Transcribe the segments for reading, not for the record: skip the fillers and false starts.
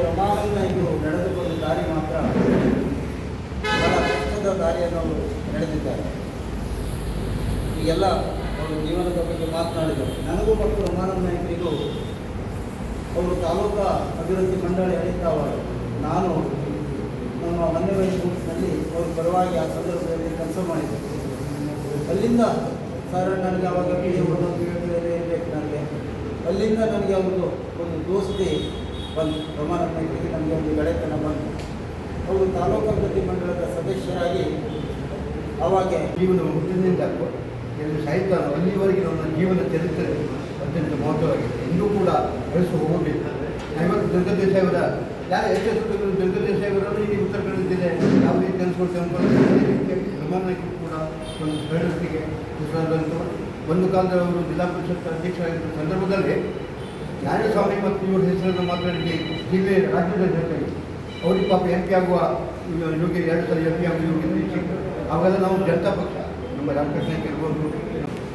ರಮಾನಂದ ಇದು ನಡೆದುಕೊಂಡ ದಾರಿ ಮಾತ್ರ ಬಹಳ ಕಷ್ಟದ ದಾರಿಯನ್ನು ಅವರು ನಡೆದಿದ್ದಾರೆ. ಈಗೆಲ್ಲ ಅವರು ಜೀವನದ ಬಗ್ಗೆ ಮಾತನಾಡಿದರು. ನನಗೂ ಮತ್ತು ರಮಾನಂದ ನಾಯಕರಿಗೂ ಅವರು ತಾಲೂಕಾ ಅಭಿವೃದ್ಧಿ ಮಂಡಳಿ ಅಳಿತಾವರು. ನಾನು ನಮ್ಮ ಮನ್ಯವಾಯಿ ಗುಂಪಿನಲ್ಲಿ ಅವ್ರ ಪರವಾಗಿ ಆ ಸಂದರ್ಭದಲ್ಲಿ ಕೆಲಸ ಮಾಡಿದ್ದೆ. ಅಲ್ಲಿಂದ ಸರ್ ನನಗೆ ಅವಾಗ ಒಂದೊಂದು ಇರಬೇಕು ನನಗೆ. ಅಲ್ಲಿಂದ ನನಗೆ ಅವ್ರದ್ದು ಒಂದು ದೋಸ್ತಿ ಬಂದು ರಮಾನಂದ ನಾಯಕರಿಗೆ ನಮಗೆ ಒಂದು ಗೆಳೆತನ ಬಂತು. ಅವರು ತಾಲೂಕು ಅಭಿವೃದ್ಧಿ ಮಂಡಳದ ಸದಸ್ಯರಾಗಿ ಆವಾಗ ಜೀವನ ಹುಟ್ಟಿನಿಂದ ಎಂದು ಸಾಹಿತ್ಯ ಅಲ್ಲಿವರೆಗೆ ನಮ್ಮ ಜೀವನ ಚರಿತ್ರೆ ಅತ್ಯಂತ ಮಹತ್ವವಾಗಿದೆ. ಇನ್ನೂ ಕೂಡ ಬೆಳೆಸಿ ಹೋಗಬೇಕು. ಇವತ್ತು ದುರ್ಗದೇಶಾಯವರ ಯಾರು ಎಷ್ಟು ದುರ್ಗದೇಶಾಯವರನ್ನು ಇಲ್ಲಿ ಉತ್ತರ ಕನ್ನಡ ಜಿಲ್ಲೆ ಯಾವ ರೀತಿ ಅನಿಸ್ಕೊಳ್ತೇವೆ ಅನ್ಕೊಂಡು ಅದೇ ರೀತಿಯಾಗಿ ರಮಾನಂದಕ್ಕೆ ಕೂಡ ಒಂದು ಸರಳತೆಗೆ ಹೆಸರಾದಂತು. ಒಂದು ಕಾಲದಲ್ಲಿ ಅವರು ಜಿಲ್ಲಾ ಪರಿಷತ್ ಅಧ್ಯಕ್ಷರಾಗಿದ್ದ ಸಂದರ್ಭದಲ್ಲಿ ನ್ಯಾಯಸ್ವಾಮಿ ಮತ್ತು ಇವರ ಹೆಸರನ್ನು ಮಾತಾಡಿ ಜಿಲ್ಲೆ ರಾಜ್ಯದ ಜೊತೆಗೆ ಅವ್ರಿಗೆ ಪಾಪ ಎಂ ಪಿ ಆಗುವ ಯೋಗ್ಯ 2 ಸಲ ಎಂ ಪಿ ಆಗುವ ಯೋಗ್ಯತೆ ಅವೆಲ್ಲ ನಾವು ಜನತಾ ಪಕ್ಷ ನಮ್ಮ ರಾಮಕೃಷ್ಣ ಇರ್ಬೋದು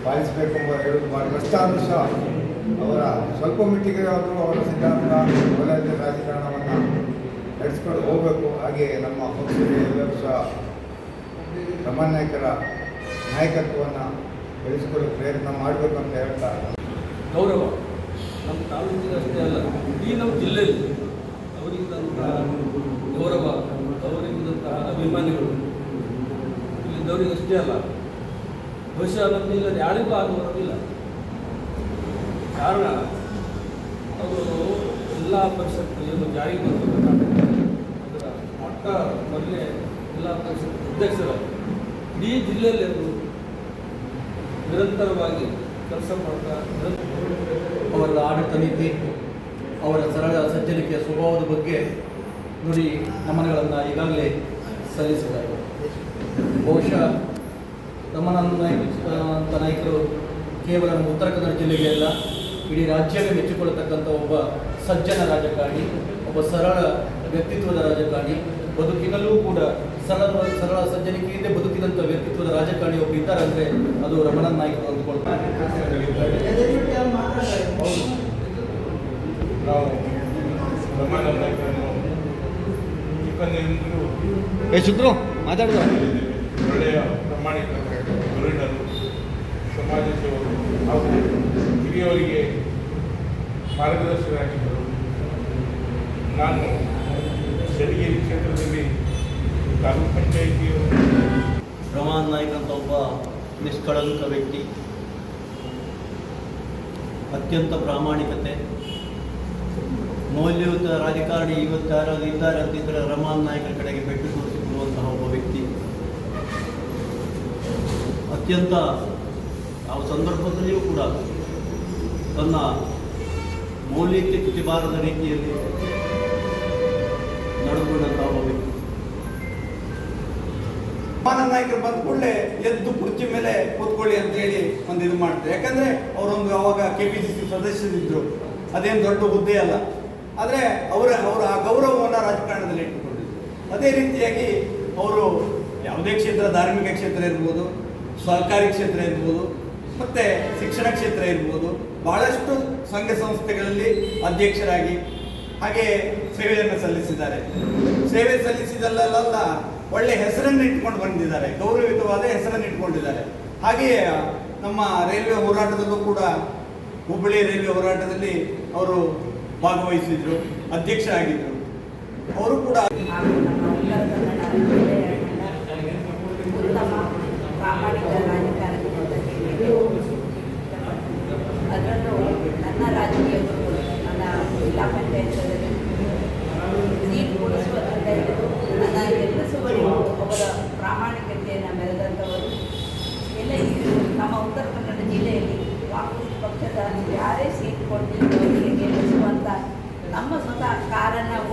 ಪಾಲಿಸಬೇಕೆಂಬ ಹೇಳೋದು ಭಾಳ ಕಷ್ಟ ಆದರೂ ಸಹ ಅವರ ಸ್ವಲ್ಪ ಮಟ್ಟಿಗೆ ಆದರೂ ಅವರ ಸಿದ್ಧಾಂತ ವಲಯದ ರಾಜಕಾರಣವನ್ನು ನಡೆಸ್ಕೊಂಡು ಹೋಗಬೇಕು. ಹಾಗೆ ನಮ್ಮ ಪಕ್ಷದ ಎಲ್ಲರೂ ಸಹ ರಮಾನಂದ ನಾಯಕರ ನಾಯಕತ್ವವನ್ನು ಬೆಳೆಸಿಕೊಳ್ಳಲು ಪ್ರಯತ್ನ ಮಾಡಬೇಕು ಅಂತ ಹೇಳ್ತಾ ಗೌರವ ನಮ್ಮ ತಾಲೂಕಿನಷ್ಟೇ ಅಲ್ಲ, ಇಡೀ ನಮ್ಮ ಜಿಲ್ಲೆಯಲ್ಲಿ ಅವರಿದ್ದಂತಹ ಗೌರವ, ಅವರಿದ್ದಂತಹ ಅಭಿಮಾನಿಗಳು ಇಲ್ಲಿದ್ದವರಿಗಷ್ಟೇ ಅಲ್ಲ, ಬಹುಶಃ ನಮ್ಮಿಲ್ಲ ಯಾರಿಗೂ ಆಗುವುದಿಲ್ಲ. ಕಾರಣ ಅವರು ಜಿಲ್ಲಾ ಪರಿಷತ್ ಏನು ಜಾರಿಗೆ ಬಂದಿರಬೇಕಾಗುತ್ತೆ ಅದರ ಮೊಟ್ಟ ಮೊದಲೇ ಜಿಲ್ಲಾ ಪರಿಷತ್ ಅಧ್ಯಕ್ಷರಾಗಿ ಇಡೀ ಜಿಲ್ಲೆಯಲ್ಲಿ ಅವರು ನಿರಂತರವಾಗಿ ಕೆಲಸ ಮಾಡ್ತಾ ಅವರ ಆಡಳಿತ ನೀತಿ, ಅವರ ಸರಳ ಸಜ್ಜನಿಕೆಯ ಸ್ವಭಾವದ ಬಗ್ಗೆ ನುಡಿ ನಮನಗಳನ್ನು ಈಗಾಗಲೇ ಸಲ್ಲಿಸಿದ್ದಾರೆ. ಬಹುಶಃ ರಮಾನಂದ ನಾಯಕರು ಕೇವಲ ನಮ್ಮ ಉತ್ತರ ಕನ್ನಡ ಜಿಲ್ಲೆಗೆ ಅಲ್ಲ, ಇಡೀ ರಾಜ್ಯವೇ ಮೆಚ್ಚಿಕೊಳ್ಳತಕ್ಕಂಥ ಒಬ್ಬ ಸಜ್ಜನ ರಾಜಕಾರಣಿ, ಒಬ್ಬ ಸರಳ ವ್ಯಕ್ತಿತ್ವದ ರಾಜಕಾರಣಿ. ಬದುಕಿನಲ್ಲೂ ಕೂಡ ಸರಳ ಸಜ್ಜನಿಕೆಯಿಂದ ಬದುಕಿದಂಥ ವ್ಯಕ್ತಿತ್ವದ ರಾಜಕಾರಣಿ ಒಬ್ಬ ಇದ್ದಾರೆ ಅಂದರೆ ಅದು ರಮಾನಂದ ನಾಯಕರು ಅಂದುಕೊಳ್ತಾರೆ. ನಾವು ರಮಾನಂದ ನಾಯಕರನ್ನು ಚಿಕ್ಕಂದಿನಿಂದಲೂ ಒಳ್ಳೆಯ ಪ್ರಾಮಾಣಿಕ ಧೋರಣರು, ಸಮಾಜ ಸೇವಕರು ಹಾಗೂ ಹಿರಿಯವರಿಗೆ ಮಾರ್ಗದರ್ಶಕರಾಗಿದ್ದರು. ನಾನು ಶೃಂಗೇರಿ ಕ್ಷೇತ್ರದಲ್ಲಿ ತಾಲೂಕು ಪಂಚಾಯಿತಿಯ ರಮಾನಂದ ನಾಯಕ್ ಅಂತ ಒಬ್ಬ ನಿಷ್ಕಳಂಕ ವ್ಯಕ್ತಿ, ಅತ್ಯಂತ ಪ್ರಾಮಾಣಿಕತೆ, ಮೌಲ್ಯಯುತ ರಾಜಕಾರಣಿ. ಇವತ್ತು ಯಾರಾದರೂ ಇದ್ದಾರೆ ಅಂತಿದ್ದರೆ ರಮಾನಂದ ನಾಯಕರ ಕಡೆಗೆ ಬೆಟ್ಟು ತೋರಿಸಿಕೊಳ್ಳುವಂತಹ ಒಬ್ಬ ವ್ಯಕ್ತಿ. ಅತ್ಯಂತ ಯಾವ ಸಂದರ್ಭದಲ್ಲಿಯೂ ಕೂಡ ತನ್ನ ಮೌಲ್ಯಕ್ಕೆ ಚ್ಯುತಿಬಾರದ ರೀತಿಯಲ್ಲಿ ನಡೆದುಕೊಂಡಂತಹ ಒಬ್ಬ ವ್ಯಕ್ತಿ. ರಮಾನಂದ ನಾಯಕರು ಬಂದ ಕೂಡಲೇ ಎದ್ದು ಕುರ್ಚಿ ಮೇಲೆ ಕೂತ್ಕೊಳ್ಳಿ ಅಂತ ಹೇಳಿ ಒಂದು ಇದು ಮಾಡ್ತಾರೆ. ಯಾಕಂದರೆ ಅವರೊಂದು ಅವಾಗ KPCC ಸದಸ್ಯರಿದ್ದರು, ಅದೇನು ದೊಡ್ಡ ಹುದ್ದೆ ಅಲ್ಲ. ಆದರೆ ಅವರ ಆ ಗೌರವವನ್ನು ರಾಜಕಾರಣದಲ್ಲಿ ಇಟ್ಟುಕೊಂಡಿದ್ರು. ಅದೇ ರೀತಿಯಾಗಿ ಅವರು ಯಾವುದೇ ಕ್ಷೇತ್ರ, ಧಾರ್ಮಿಕ ಕ್ಷೇತ್ರ ಇರ್ಬೋದು, ಸಹಕಾರಿ ಕ್ಷೇತ್ರ ಇರ್ಬೋದು, ಮತ್ತು ಶಿಕ್ಷಣ ಕ್ಷೇತ್ರ ಇರ್ಬೋದು, ಭಾಳಷ್ಟು ಸಂಘ ಸಂಸ್ಥೆಗಳಲ್ಲಿ ಅಧ್ಯಕ್ಷರಾಗಿ ಹಾಗೆ ಸೇವೆಯನ್ನು ಸಲ್ಲಿಸಿದ್ದಾರೆ. ಸೇವೆ ಸಲ್ಲಿಸಿದಲ್ಲ ಒಳ್ಳೆ ಹೆಸರನ್ನು ಇಟ್ಕೊಂಡು ಬಂದಿದ್ದಾರೆ, ಗೌರವಯುತವಾದ ಹೆಸರನ್ನು ಇಟ್ಕೊಂಡಿದ್ದಾರೆ. ಹಾಗೆಯೇ ನಮ್ಮ ರೈಲ್ವೆ ಹೋರಾಟದಲ್ಲೂ ಕೂಡ ಹುಬ್ಬಳ್ಳಿ ರೈಲ್ವೆ ಹೋರಾಟದಲ್ಲಿ ಅವರು ಭಾಗವಹಿಸಿದ್ರು, ಅಧ್ಯಕ್ಷರಾಗಿದ್ದರು. ಅವರು ಕೂಡ ಅದರಲ್ಲೂ ನನ್ನ ರಾಜಕೀಯ ಗುರುಗಳು, ನನ್ನ ಜಿಲ್ಲಾ ಪಂಚಾಯತ್ಗಳಲ್ಲಿ ಸೀಟ್ ಕೊಡಿಸುವುದರಿಂದ ಹಿಡಿದು ನನ್ನ ಗೆಲ್ಲಿಸುವವರೆಗೂ ಅವರ ಪ್ರಾಮಾಣಿಕತೆಯನ್ನು ಮೆರೆದಂಥವರು ಎಲ್ಲ ನಮ್ಮ ಉತ್ತರ ಕನ್ನಡ ಜಿಲ್ಲೆಯಲ್ಲಿ ಕಾಂಗ್ರೆಸ್ ಪಕ್ಷದ ಯಾರೇ ಸೀಟ್ ಕೊಟ್ಟಿದ್ದವರಿಗೆ